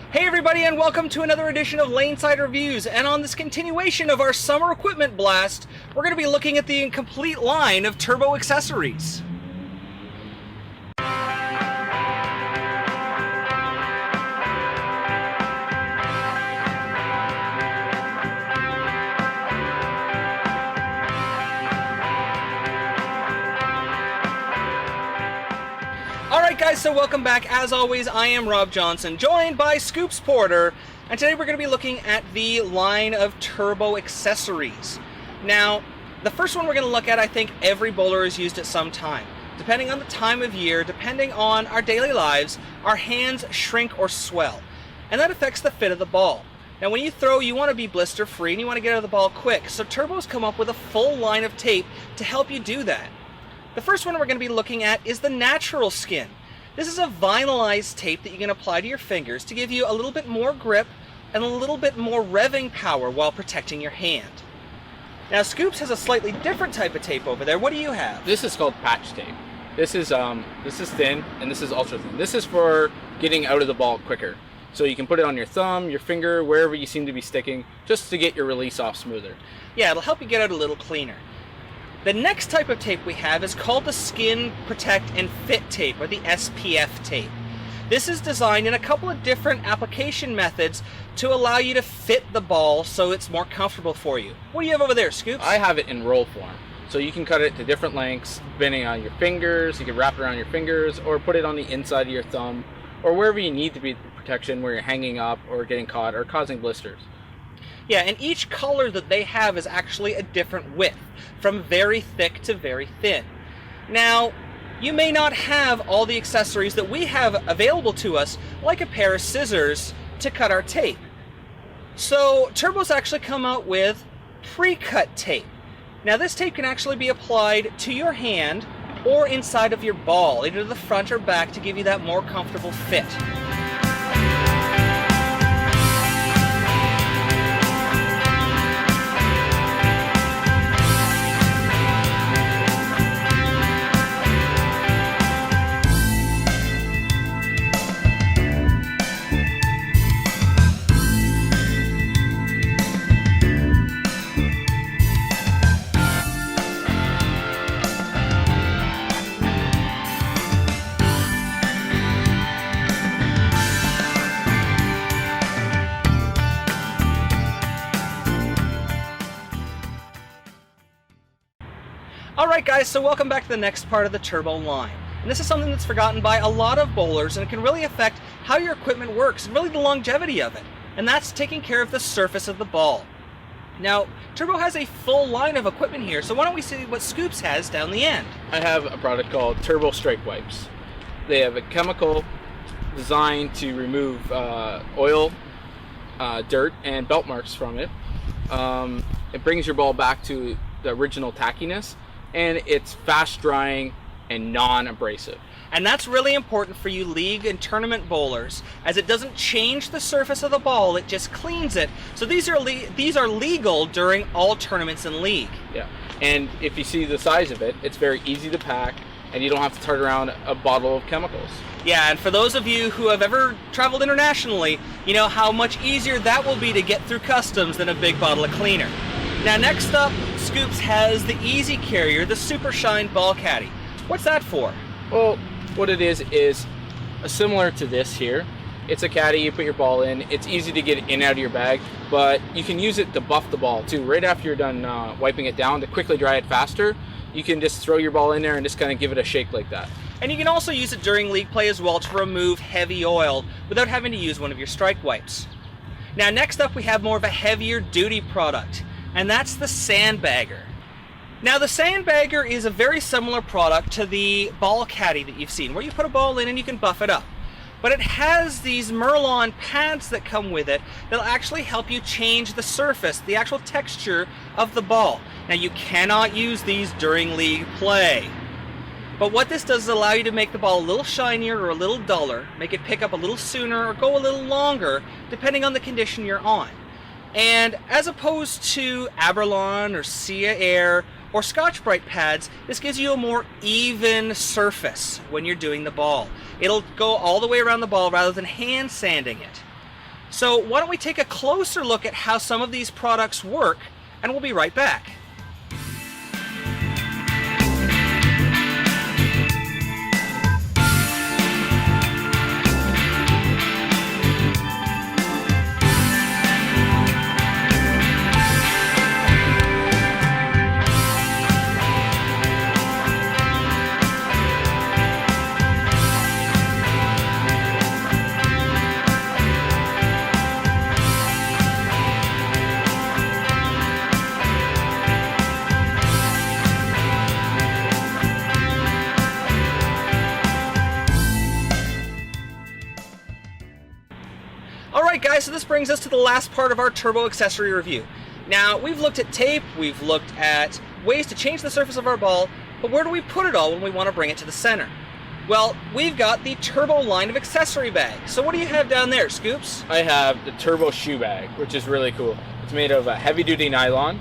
Hey everybody, and welcome to another edition of Laneside Reviews. And on this continuation of our summer equipment blast, we're going to be looking at the incomplete line of turbo accessories. Alright guys, so welcome back. As always, I am Rob Johnson, joined by Scoops Porter, and today we're going to be looking at the line of turbo accessories. Now, the first one we're going to look at, I think every bowler has used at some time. Depending on the time of year, depending on our daily lives, our hands shrink or swell, and that affects the fit of the ball. Now when you throw, you want to be blister free and you want to get out of the ball quick, so Turbo's come up with a full line of tape to help you do that. The first one we're going to be looking at is the natural skin. This is a vinylized tape that you can apply to your fingers to give you a little bit more grip and a little bit more revving power while protecting your hand. Now Scoops has a slightly different type of tape over there. What do you have? This is called patch tape. This is thin and this is ultra thin. This is for getting out of the ball quicker. So you can put it on your thumb, your finger, wherever you seem to be sticking, just to get your release off smoother. Yeah, it'll help you get out a little cleaner. The next type of tape we have is called the Skin Protect and Fit tape, or the SPF tape. This is designed in a couple of different application methods to allow you to fit the ball so it's more comfortable for you. What do you have over there, Scoops? I have it in roll form. So you can cut it to different lengths, depending on your fingers. You can wrap it around your fingers, or put it on the inside of your thumb, or wherever you need to be protection, where you're hanging up, or getting caught, or causing blisters. Yeah, and each color that they have is actually a different width, from very thick to very thin. Now, you may not have all the accessories that we have available to us, like a pair of scissors to cut our tape. So, Turbo's actually come out with pre-cut tape. Now, this tape can actually be applied to your hand or inside of your ball, either the front or back, to give you that more comfortable fit. Alright guys, so welcome back to the next part of the Turbo line. And this is something that's forgotten by a lot of bowlers, and it can really affect how your equipment works, and really the longevity of it. And that's taking care of the surface of the ball. Now, Turbo has a full line of equipment here, so why don't we see what Scoops has down the end? I have a product called Turbo Strike Wipes. They have a chemical designed to remove oil, dirt, and belt marks from it. It brings your ball back to the original tackiness, and it's fast drying and non-abrasive. And that's really important for you league and tournament bowlers, as it doesn't change the surface of the ball, it just cleans it. So these are legal during all tournaments in league. Yeah, and if you see the size of it, it's very easy to pack, and you don't have to turn around a bottle of chemicals. Yeah, and for those of you who have ever traveled internationally, you know how much easier that will be to get through customs than a big bottle of cleaner. Now next up, Scoops has the Easy Carrier, the Super Shine Ball Caddy. What's that for? Well, what it is similar to this here. It's a caddy, you put your ball in. It's easy to get in and out of your bag, but you can use it to buff the ball too. Right after you're done wiping it down, to quickly dry it faster, you can just throw your ball in there and just kind of give it a shake like that. And you can also use it during league play as well to remove heavy oil without having to use one of your strike wipes. Now next up we have more of a heavier duty product, and that's the Sandbagger. Now the Sandbagger is a very similar product to the ball caddy that you've seen, where you put a ball in and you can buff it up. But it has these Merlon pads that come with it that'll actually help you change the surface, the actual texture of the ball. Now you cannot use these during league play. But what this does is allow you to make the ball a little shinier or a little duller, make it pick up a little sooner or go a little longer, depending on the condition you're on. And as opposed to Aberlon or Sia Air or Scotch-Brite pads, this gives you a more even surface when you're doing the ball. It'll go all the way around the ball rather than hand sanding it. So why don't we take a closer look at how some of these products work, and we'll be right back. Alright guys, so this brings us to the last part of our turbo accessory review. Now, we've looked at tape, we've looked at ways to change the surface of our ball, but where do we put it all when we want to bring it to the center? Well, we've got the turbo line of accessory bags. So what do you have down there, Scoops? I have the turbo shoe bag, which is really cool. It's made of a heavy-duty nylon.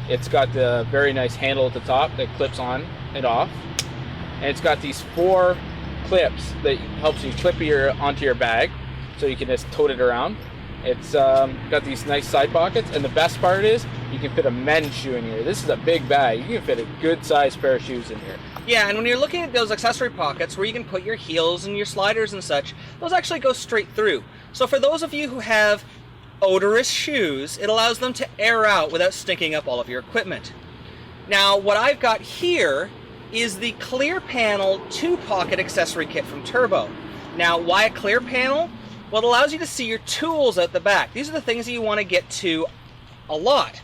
It's got the very nice handle at the top that clips on and off. And it's got these 4 clips that helps you clip onto your bag, so you can just tote it around. It's got these nice side pockets, and the best part is you can fit a men's shoe in here. This is a big bag. You can fit a good sized pair of shoes in here. Yeah, and when you're looking at those accessory pockets where you can put your heels and your sliders and such, those actually go straight through. So for those of you who have odorous shoes, it allows them to air out without stinking up all of your equipment. Now, what I've got here is the clear panel 2-pocket accessory kit from Turbo. Now, why a clear panel? Well, it allows you to see your tools at the back. These are the things that you want to get to a lot.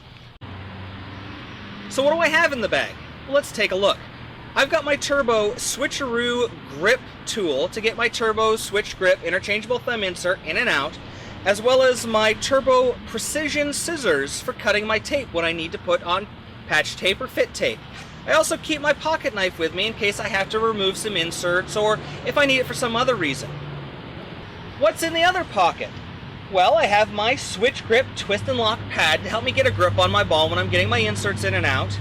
So what do I have in the bag? Well, let's take a look. I've got my Turbo switcheroo grip tool to get my Turbo switch grip interchangeable thumb insert in and out, as well as my Turbo precision scissors for cutting my tape when I need to put on patch tape or fit tape. I also keep my pocket knife with me in case I have to remove some inserts or if I need it for some other reason. What's in the other pocket? Well, I have my switch grip twist and lock pad to help me get a grip on my ball when I'm getting my inserts in and out,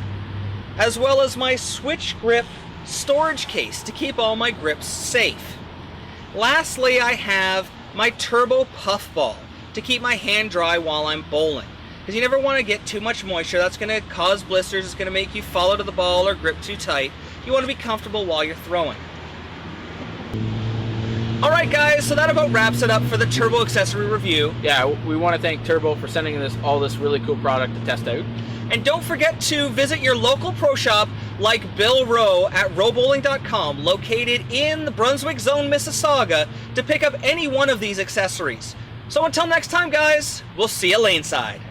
as well as my switch grip storage case to keep all my grips safe. Lastly, I have my Turbo puff ball to keep my hand dry while I'm bowling, because you never want to get too much moisture. That's going to cause blisters. It's going to make you fall out of the ball or grip too tight. You want to be comfortable while you're throwing. Alright guys, so that about wraps it up for the Turbo accessory review. Yeah, we want to thank Turbo for sending us all this really cool product to test out. And don't forget to visit your local pro shop like Bill Rowe at rowbowling.com, located in the Brunswick Zone, Mississauga, to pick up any one of these accessories. So until next time guys, we'll see you laneside.